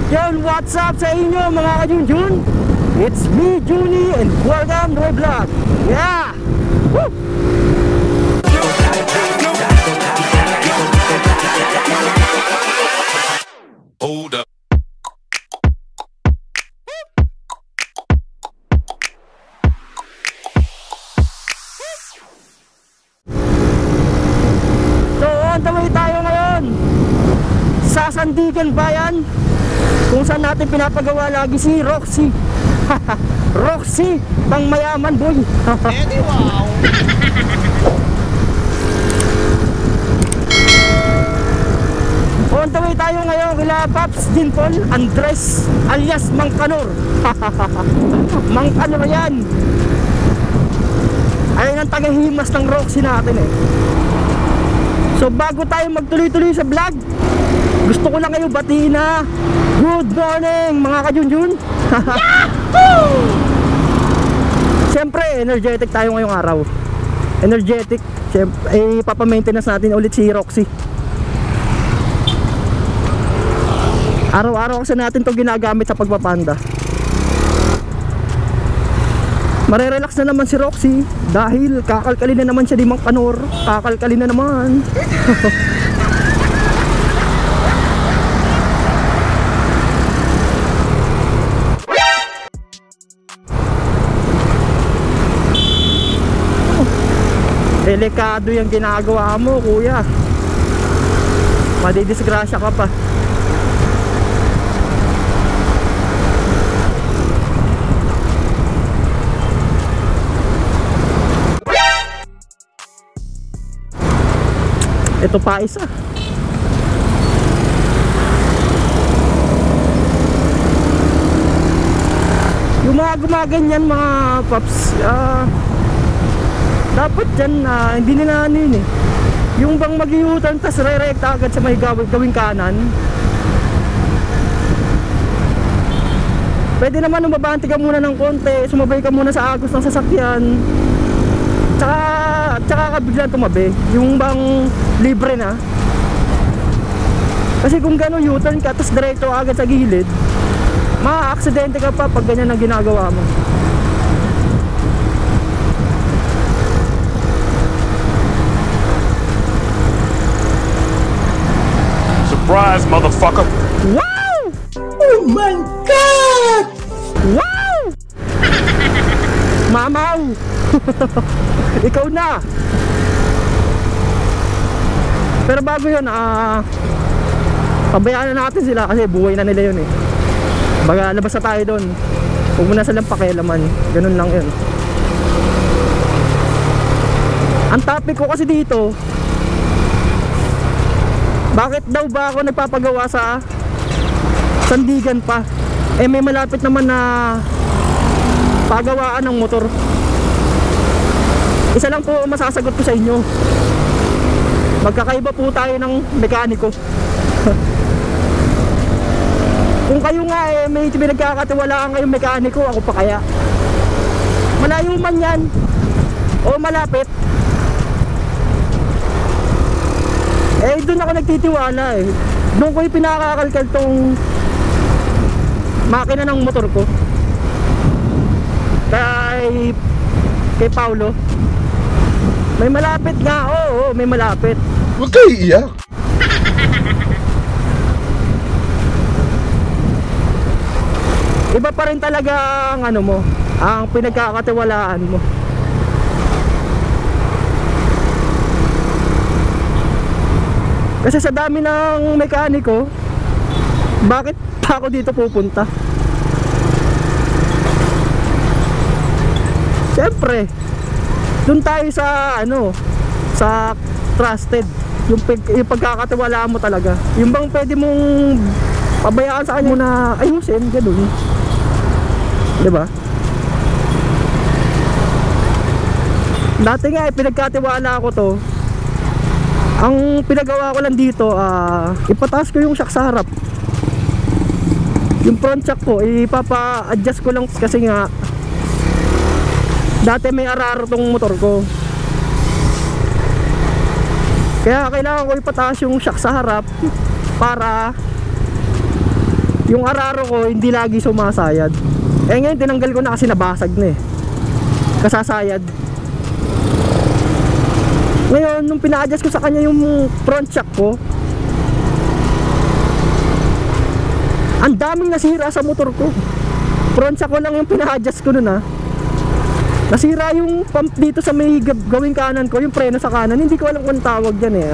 Yon, what's up sa inyo mga ka-Junjun? It's me, Juni, and welcome to my vlog. Yeah! Woo! Hold up. So, on the way tayo ngayon sa Sandigan Bayan, kung saan natin pinapagawa lagi si Roxy. Roxy, pang mayaman boy. Eddie, wow. On the way tayo ngayon kila Paps Dinpol Andres alias Mang Kanor. Mang Kanor yan. Ayun ang tagahimas ng Roxy natin eh. So bago tayo magtuloy-tuloy sa vlog, gusto ko lang kayo batiin na good morning mga ka-Junjun. Siyempre energetic tayo ngayong araw. Energetic. Siyempre ipapamaintenance natin ulit si Roxy. Araw-araw kasi natin to ginagamit sa pagpapanda. Marerelax na naman si Roxy dahil kakalkalin na naman siya ni Mang Kanor. Kakalkalin na naman. Delikado yung ginagawa mo, kuya. Madidisgrasya ka pa. Ito pa isa. Yung mga gumaganyan mga paps, dapat dyan hindi nila ano yun eh. Yung bang mag-iutan tas re-recta agad sa may gawing kanan. Pwede naman umabante ka muna ng konti, sumabay ka muna sa agos ng sasakyan. Tsaka ka biglang tumabi. Yung bang libre na. Kasi kung gano'n U-turn ka tapos diretso agad sa gilid, ma-aksidente ka pa pag ganyan ang ginagawa mo. Surprise, motherfucker. Wow! Oh my God! Wow! Mamaw! Ikaw na! Pero bago yun, pabayaan na natin sila kasi buhay na nila yun eh. Baga labas na tayo doon. Huwag mo na silang pakialaman. Ganun lang yun. Ang topic ko kasi dito, bakit daw ba ako nagpapagawa sa Sandigan pa? Eh may malapit naman na pagawaan ng motor. Isa lang po masasagot ko sa inyo. Magkakaiba po tayo ng mekaniko. Kung kayo nga eh may pinagkakatiwalaan kayong mekaniko, ako pa kaya. Malayo man yan o malapit, eh doon ako nagtitiwala eh. Doon ko yung pinakakalkal tong makina ng motor ko kay Paulo. May malapit nga, oo, may malapit. Huwag kayo iiyak. Iba pa rin talaga ang ano mo, ang pinagkakatiwalaan mo. Kasi sa dami ng mekaniko, bakit pa ako dito pupunta? Siyempre, doon tayo sa ano, sa trusted, yung pagkakatiwalaan mo talaga. Yung bang pwede mong pabayaan sa kanya na ayusin, gano'n. Diba? Dati nga pinagkatiwala ko to. Ang pinagawa ko lang dito, ipataas ko yung shock sa harap. Yung front shock ko, ipapa-adjust ko lang kasi nga dati may araro tong motor ko. Kaya kailangan ko ipataas yung shock sa harap para yung araro ko hindi lagi sumasayad. Eh ngayon tinanggal ko na kasi nabasag na eh. Kasasayad. Ngayon nung pina-adjust ko sa kanya yung front shock ko, ang daming nasira sa motor ko. Front shock ko lang yung pina-adjust ko nun ha. Nasira yung pump dito sa may gawing kanan ko, yung preno sa kanan. Hindi ko alam kung tawag dyan eh.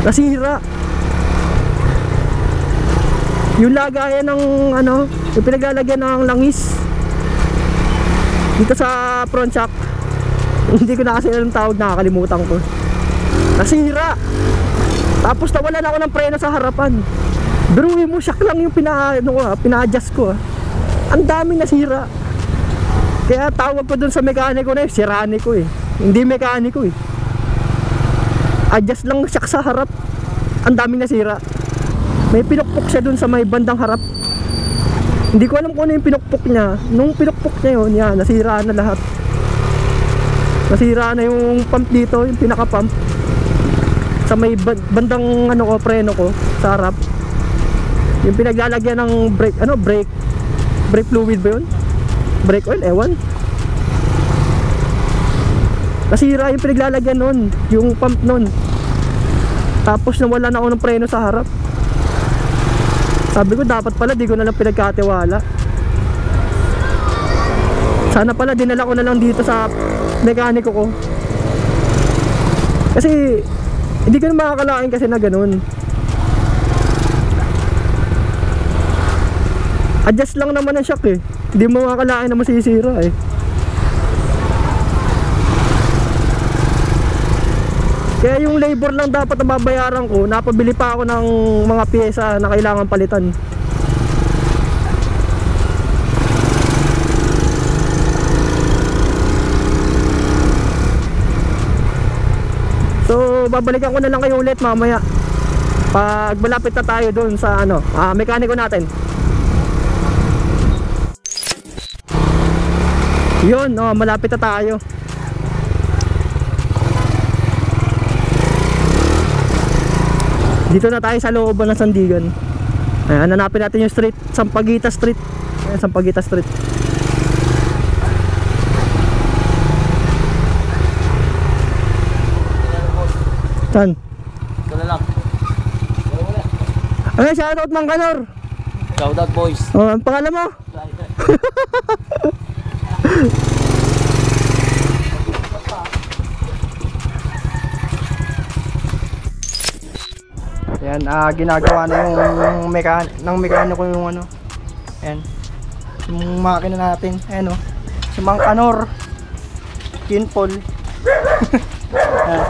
Nasira. Yung lagayan ng ano, yung pinaglalagyan ng langis dito sa front shock. Hindi ko na kasi alam tawag, nakakalimutan ko. Nasira. Tapos nawalan ako ng preno sa harapan. Biruin mo, shock lang yung pina-adjust ko. Ang daming nasira. Kaya tawag ko dun sa mekaniko na yun, sirani ko eh. Hindi mekaniko eh. Adjust lang shock sa harap. Ang daming nasira. May pinukpok siya dun sa may bandang harap. Hindi ko alam kung ano yung pinukpok niya. Nung pinukpok niya yun, yan, nasira na lahat. Nasira na yung pump dito, yung pinaka pump sa may bandang ano ko, preno ko sa harap. Yung pinaglalagyan ng brake, ano, brake fluid ba yun? Brake oil, ewan. Nasira yung pinaglalagyan nun, yung pump nun. Tapos nawala na ako ng preno sa harap. Sabi ko dapat pala di ko na lang pinagkatiwala. Sana pala dinala ko na lang dito sa mekaniko ko. Kasi hindi ko na makakalain kasi na ganun. Adjust lang naman ang shock eh. Hindi mo makakalain na masisira eh. Kaya yung labor lang dapat na babayaran ko, napabili pa ako ng mga pyesa na kailangan palitan. So babalikan ko na lang kayo ulit mamaya pag malapit na tayo doon sa ano, mekaniko natin. Yun, malapit na tayo. Dito na tayo sa looban ng Sandigan. Ayan, hanapin natin yung street, Sampaguita Street. Ayan, Sampaguita Street. Saan? Ito na lang. Ay, shoutout Mang Kanor. Shoutout boys. Ang pangalan mo? Ayan, ginagawa na yung mekaniko yung ano. Ayan. Yung makina natin. Ayan o. Si Mang Kanor. Kinpol. Ayan.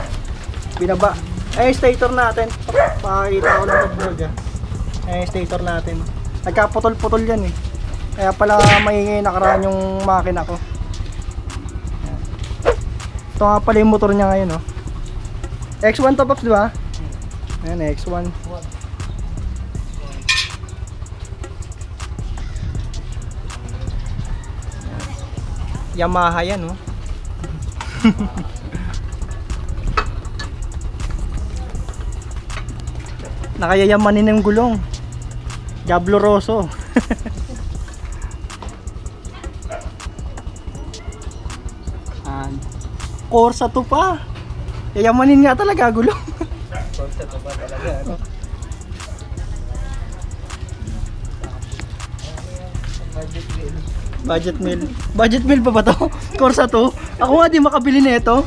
Binaba. Ayan yung stator natin. Pakakita ko lang sa vlog ah. Ayan yung stator natin. Nagkaputol-putol yan eh. Kaya pala maingay nakaraan yung makina ko. Ayan. Ito nga pala yung motor niya ngayon oh. X1 top ups diba? Ayan, X1. Yamaha yan, oh. Nakayayamanin ng gulong. Diablo Rosso. Corsa to pa. Yayamanin nga talaga gulong. Budget meal. Budget meal pa ba to? Corsa to? Ako nga di makabili nito.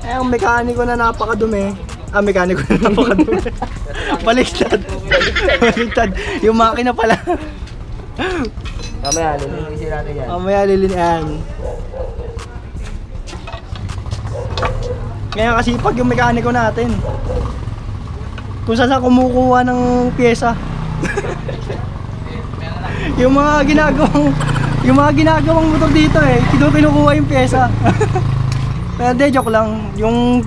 Ang mekaniko na napakadumi. Mekaniko na napakadumi. Baliktad. Baliktad. Yung makina pala. Mamaya, lilinisin natin yan. Mamaya lilinian. Ngayon kasi pag yung mekaniko natin kung saan kumukuha ng pyesa. yung mga ginagawang motor dito eh, kinukuha yung pyesa. Pero de joke lang, yung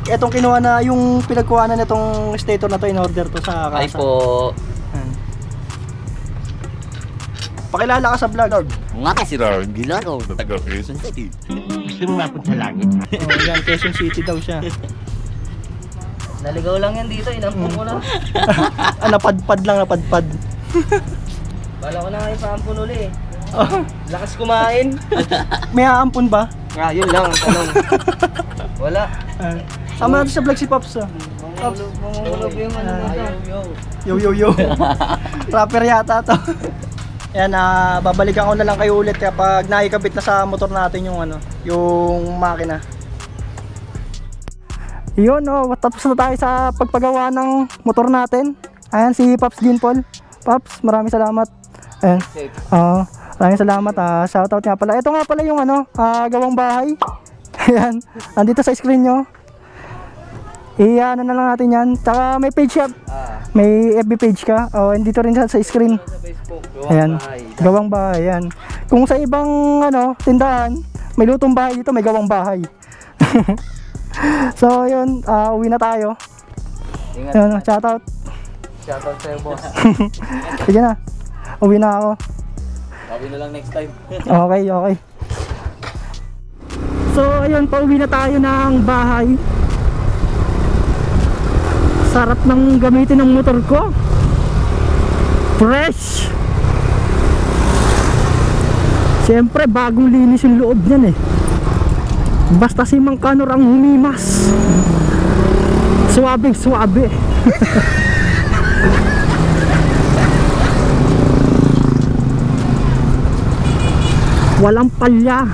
etong kinuha na, yung pinagkuhanan nitong stator na to in order to sa kasa. Ay po. Pakilala ka sa vlog. Nga kasi rin, ginagawa na taga-Quezon City. Gusto mo mapunta sa langit? Oh, yan, Quezon City daw siya. Naligaw lang yan dito, inampun ko lang. Napadpad lang, napadpad. Bala ko na nga ipaampun uli eh. Lakas kumain. May aampun ba? Yun lang ang tanong. Wala. Sama natin sa vlog si Pops. Mangulog yung ano nito. Yo. Rapper yata to. Yan, babalikan ko na lang kayo ulit kapag naikabit na sa motor natin yung yung makina. Yun, tapos na tayo sa pagpagawa ng motor natin. Ayan, si Pops Ginpol. Pops, maraming salamat. Ayan. Maraming salamat. Shoutout nga pala. Ito nga pala yung gawang bahay. Ayan, andito sa screen nyo. Ano na lang natin yan. Tsaka may page siya. May FB page ka. Andito rin sa screen. Sa Facebook, Ayan, gawang bahay. Ayan. Kung sa ibang tindahan, may lutong bahay dito, may gawang bahay. So yun, uwi na tayo. Ingat. Yun, shoutout. Shoutout sa'yo, boss. Sige na, uwi na ako. Sabi na lang next time. Okay. So ayun, pauwi na tayo ng bahay. Sarap ng gamitin ng motor ko. Fresh. Siyempre bagong linis yung loob niyan eh. Basta si Mang Kanor ang humimas. Suwabing suwabe. Walang palya.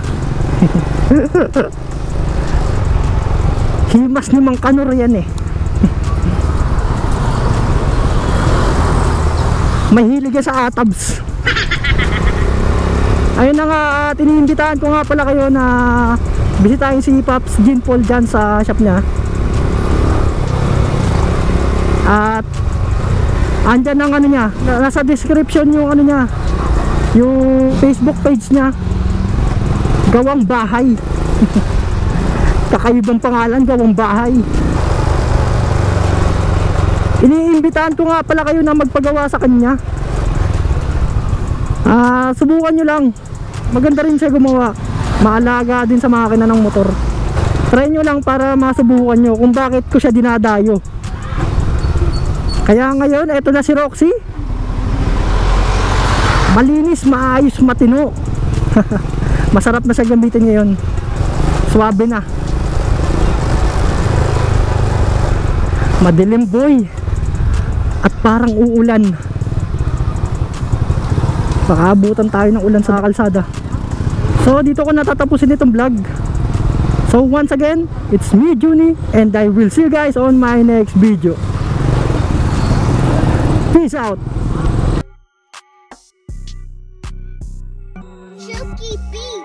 Himas ni Mang Kanor yan eh. Mahilig yan sa atabs. Ayun na nga, tiniimbitahan ko nga pala kayo na bisitahin si Pops Ginpol dyan sa shop niya. At andyan ang niya, nasa description yung niya, yung Facebook page niya, Gawang Bahay. Kakaibang pangalan, Gawang Bahay. Iniimbitahan ko nga pala kayo na magpagawa sa kanya. Subukan nyo lang. Maganda rin siya gumawa. Maalaga din sa makina ng motor. Try nyo lang para masubukan nyo kung bakit ko siya dinadayo. Kaya ngayon, eto na si Roxy. Malinis, maayos, matino. Masarap na siya gamitin ngayon. Suwabe na. Madilim boy. At parang uulan. Baka abutan tayo ng ulan sa kalsada. So dito ko natatapusin itong vlog. So once again, it's me Juni, and I will see you guys on my next video. Peace out. Chunky beat.